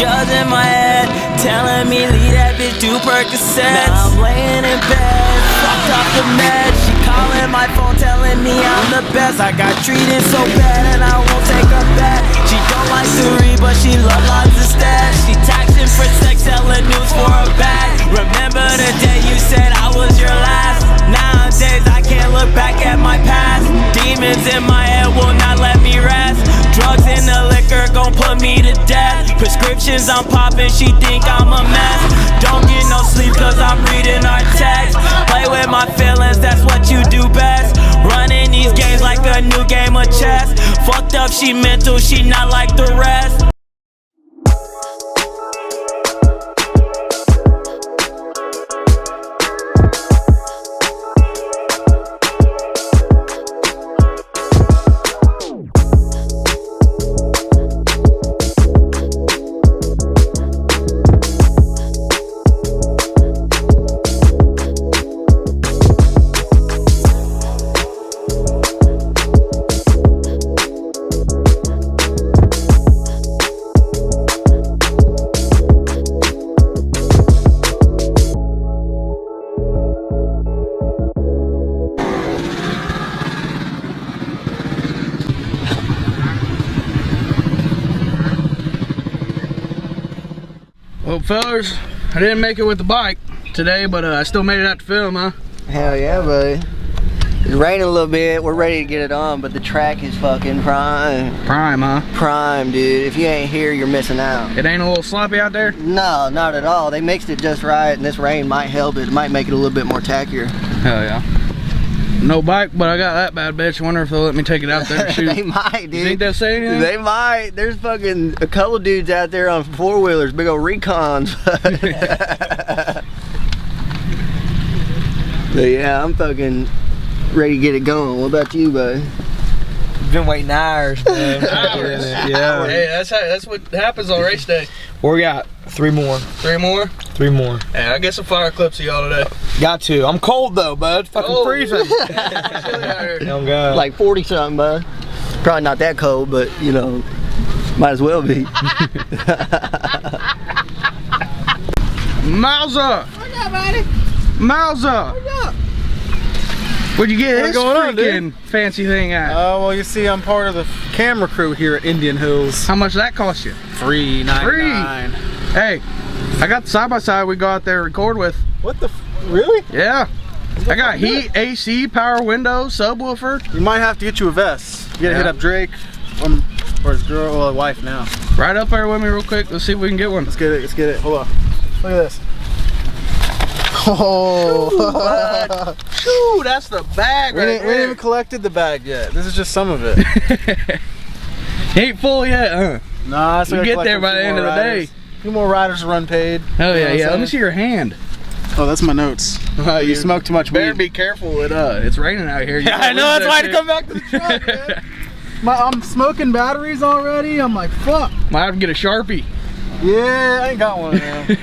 drugs in my head, telling me leave that bitch do Percocets. Now I'm laying in bed, fucked off the meds. She calling my phone, telling me I'm the best. I got treated so bad and I won't take her back. She don't like to read, but she love lots instead. She taxing for sex, selling news for a bag. Remember the day you said I was your last. Nowadays I can't look back at my past. Demons in my head will not let me rest. Drugs in the liquor gon' put me to death. Prescriptions I'm popping, she think I'm a mess. Don't get no sleep cause I'm reading our text. Play with my feelings, that's what you do best. Running these games like a new game of chess. Fucked up, she mental, she not like the rest. Well, fellas, I didn't make it with the bike today, but I still made it out to film, huh? Hell yeah, buddy. It's raining a little bit. We're ready to get it on, but the track is fucking prime. Prime, huh? Prime, dude. If you ain't here, you're missing out. It ain't a little sloppy out there? No, not at all. They mixed it just right, and this rain might help it. It might make it a little bit more tackier. Hell yeah. No bike, but I got that bad bitch. I wonder if they'll let me take it out there and shoot. They might, dude. You think they'll say anything? They might. There's fucking a couple dudes out there on four-wheelers, big old recons. But yeah, I'm fucking ready to get it going. What about you, bud? Been waiting hours, man. Hours. Yeah. Hey, that's what happens on race day. We got 3 more. 3 more? 3 more. Hey, I get some fire clips of y'all today. Got to. I'm cold though, bud. Fucking freezing. Oh God. Like 40 something, bud. Probably not that cold, but you know, might as well be. Mauser! What's up, buddy? Mauser! What's up? Where'd you get this going on, freaking fancy thing at? Well, you see, I'm part of the camera crew here at Indian Hills. How much that cost you? $3.99. Hey, I got the side-by-side we go out there and record with. What the really? Yeah. I got heat, AC, power windows, subwoofer. You might have to get you a vest. You gotta hit up Drake or his girl, well, wife now. Right up there with me real quick. Let's see if we can get one. Let's get it, let's get it. Hold on. Look at this. Oh, Shoo, that's the bag we ain't even collected the bag yet. This is just some of it. Ain't full yet, huh? Nah, so you get there by the end of the day. 2 more riders to run paid. Hell yeah, You know Let me see your hand. Oh, that's my notes. You smoke too much Better weed. be careful. It's raining out here. Yeah, I know. That's why I had to come back to the truck, man. I'm smoking batteries already. I'm like, fuck. Might have to get a Sharpie. Yeah, I ain't got one of them.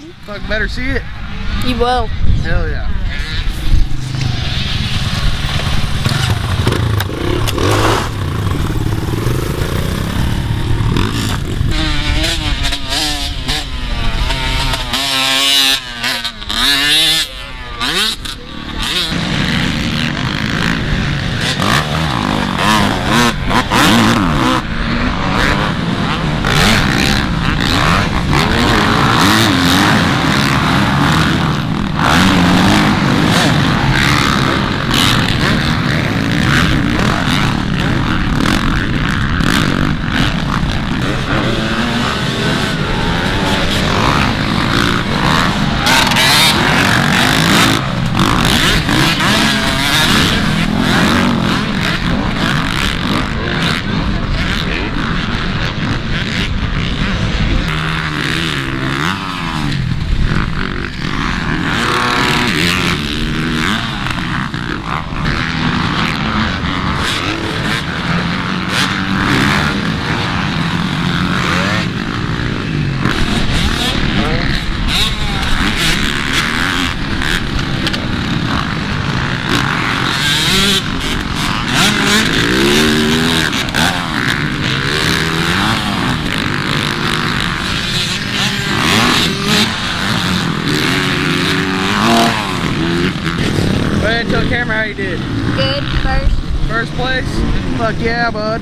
dog. Fuck, better see it. You will. Hell yeah. Tell the camera how you did. Good. First. First place? Fuck yeah, bud.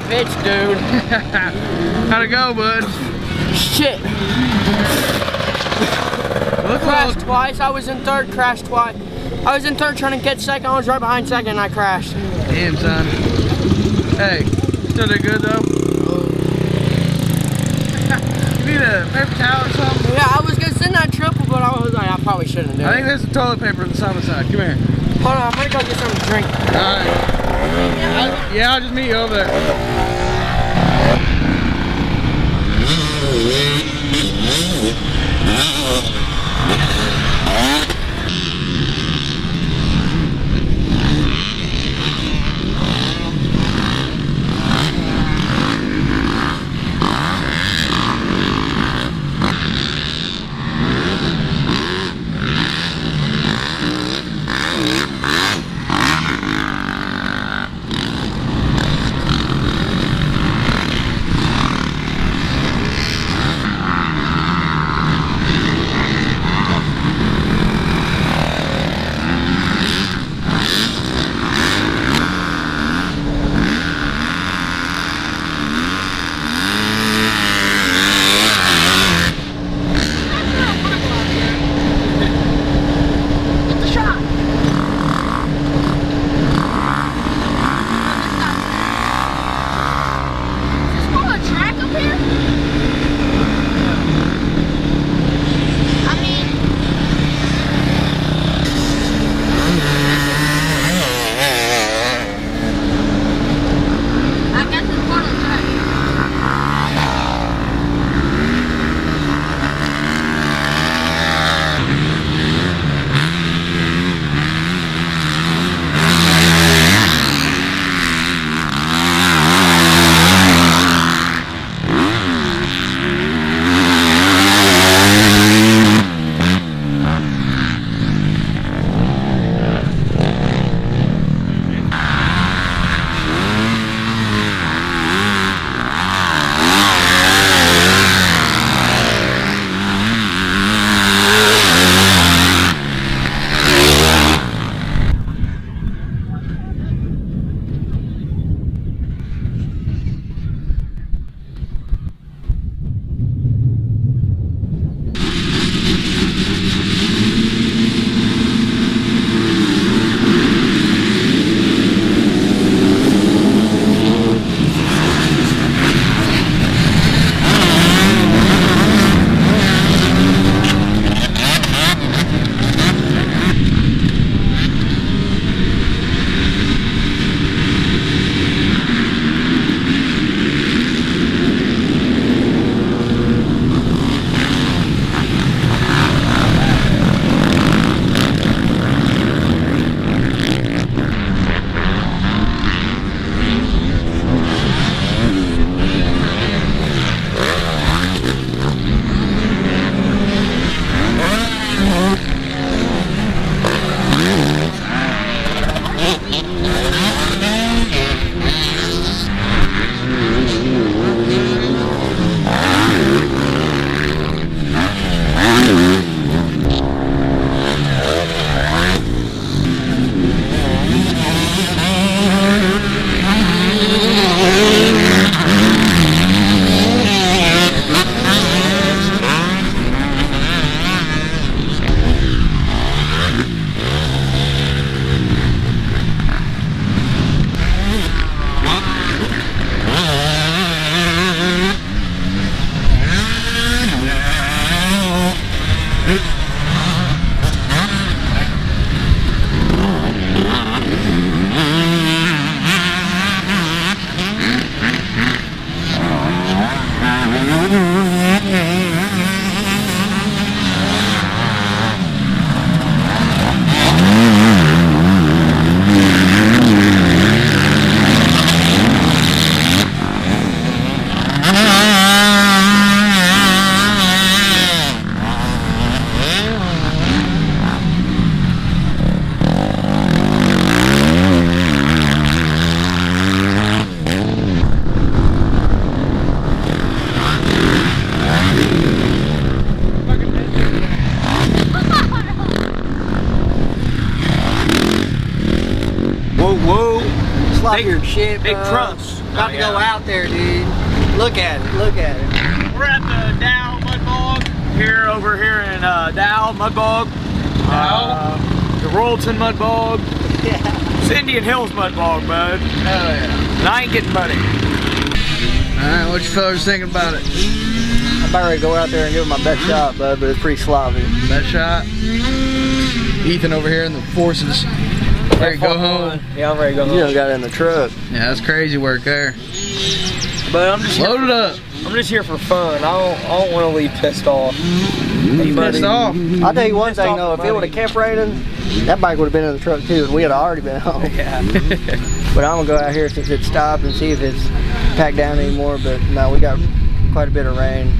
Bitch, dude. How'd it go, bud? Shit. Crashed twice. I was in third, crashed twice. I was in third trying to get second. I was right behind second and I crashed. Damn, son. Hey, still did good though. You need a paper towel or something? Yeah, I was gonna send that triple, but I was like, I probably shouldn't do it. I think there's some toilet paper on the side. Come here. Hold on, I'm gonna go get something to drink. Alright. Yeah, I'll just meet you over there. sloppier shit, big bro. trunks. About to go out there, dude. Look at it, look at it. We're at the Dow Mudbog over here in Dow Mudbog. The Royalton Mudbog. Yeah. It's Indian Hills Mudbog, bud. Oh yeah. And I ain't getting muddy. Alright, what you fellas thinking about it? I'm about ready to go out there and give it my best shot, bud, but it's pretty sloppy. Best shot. Ethan over here in the forces. Ready to go home. Yeah, I'm ready to go You done got it in the truck. Yeah, that's crazy work there. But I'm just Load it up. I'm just here for fun. I don't want to leave pissed off. Pissed off. I'll tell you one thing though, if it would have kept raining, that bike would have been in the truck too, and we had already been home. Yeah. But I'm gonna go out here since it stopped and see if it's packed down anymore. But no, we got quite a bit of rain.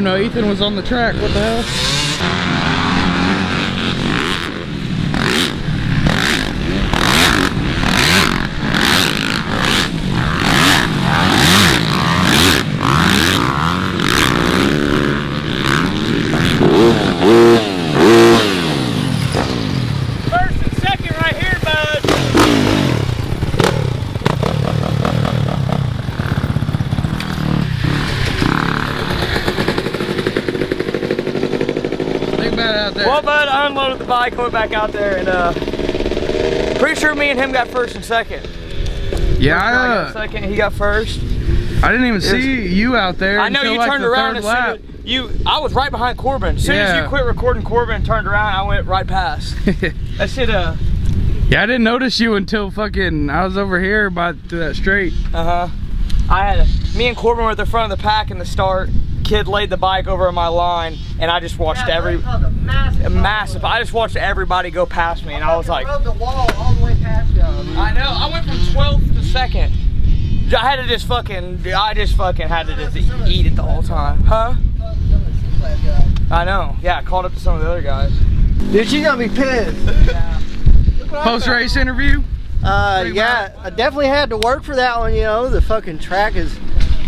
even know Ethan was on the track. What the hell? First and second right here, bud. Big bad out there. Well, bud, I unloaded the bike, went back out there, and pretty sure me and him got first and second. Yeah, I got second, he got first. I didn't even see you out there. I know until you like turned the around third as soon lap. as I was right behind Corbin. As soon as you quit recording Corbin and turned around, I went right past. That shit, Yeah, I didn't notice you until fucking I was over here by to that straight. me and Corbin were at the front of the pack in the start. Kid laid the bike over in my line, and I just watched massive. I just watched everybody go past me, and I was like, rode the wall all the way past y'all. I know. I went from 12th to 2nd. I had to just fucking had to just eat it the whole time. Huh? I know. Yeah, I called up to some of the other guys. Dude, she's gonna be pissed. Post-race interview? Yeah, I definitely had to work for that one, you know. The fucking track is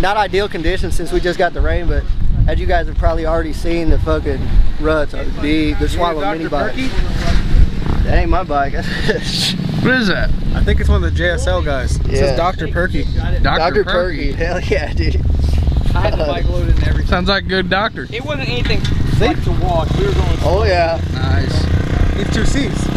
not ideal conditions since we just got the rain, but as you guys have probably already seen, the fucking ruts are big. They're swallowing mini bikes. That ain't my bike. What is that? I think it's one of the JSL guys. It says Dr. Perky. Dr. Perky. Hell yeah, dude. I had the bike loaded and everything. Sounds like a good doctor. It wasn't anything like to watch. We were going. Oh yeah. Nice. It's 2 C's.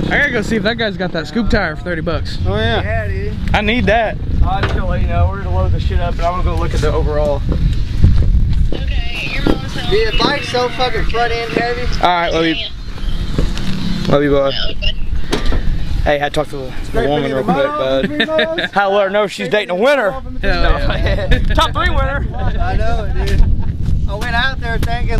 I gotta go see if that guy's got that scoop tire for 30 bucks. Oh yeah. Yeah, dude. I need that. I just gonna let you know we're gonna load the shit up, and I'm gonna go look at the overall. Dude, the bike's so fucking front end heavy. All right, love you. Love you, bud. Hey, I talked to the woman real quick, bud. How to let her know she's dating a winner. Hell yeah. Top 3 winner. I know it, dude. I went out there thinking